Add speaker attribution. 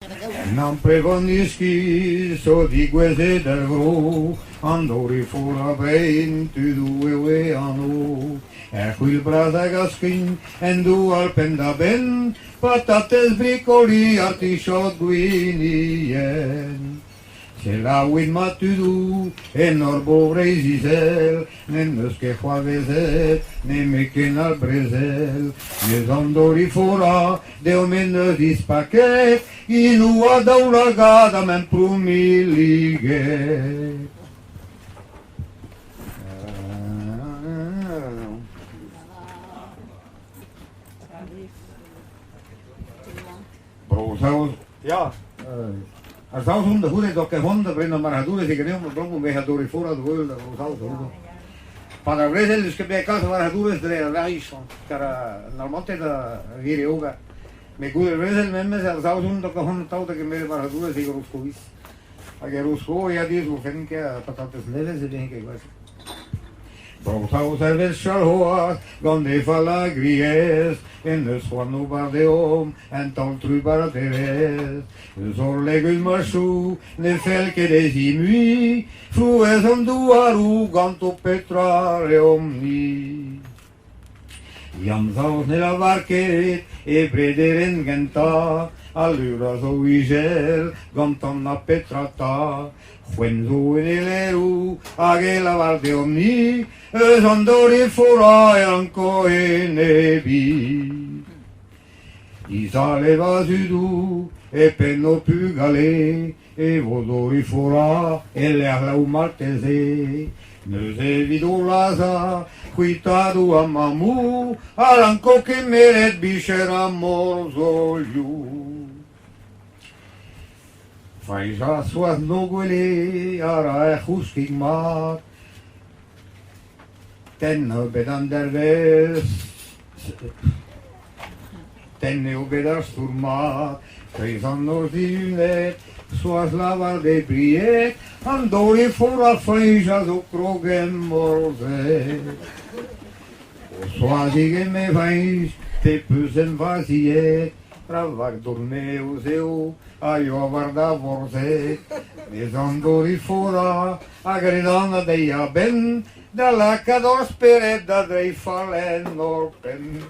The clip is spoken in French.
Speaker 1: Non pregonisci so di queste del gru, andori fuori ben tu due ueano. E qui il brasa gaschin, en du al pendaben, patates bricoli, artichot guinien. C'est là où il m'a tudu, et norbo reisizel, ne nusque juavezet, ne meken al brezel, ne zandori fora, de omen dispaquet, i nu a daulagada men prumilige. Brosaus, ja. Als dat om de goede dat ik honden brengen maar hadden ze genomen om brengen we hadden voor dat wil dat was zo. Para vrezen dus que bij casa waar hadden ze de reis cara normalmente da hier yoga. Me goede vrezen met me zelfs om dat ik honden touw dat ik meer waar hadden ze rusko is. Agar rusko ja die zo vind ik patates neles denk ik was. Brosaus el charhoas donde fala gries en de soano bardeom en tant trubarderes. Zor legul machu, ne fel che desimui, frues om duaru, ganto petrare omni. Iam zaus nella barquet, e brederen genta, allura zo igel, gantonna petrata, Fuenzo en el eru, aghe la barde omni, e zandori fora e anco en ebi. Isaleva zudu, e penno più galè, e vodori fora, e le arlau maltese. Nöse vidulaza, cuitadu a mamu, aranco che meret bicera morzoliu. Fai già suas noguele, ara e husking mat, tenne bedan derves, tenne ubedar sturmat, Treizando zile, suas lavar de priet, andori fora feija do krogen morze. O soazi que me vais, te pusen vaziet, travac dormeu zeu, aio avarda vorze. Des andori fora, agredana deia ben, da la cador speret da drei falen orpen.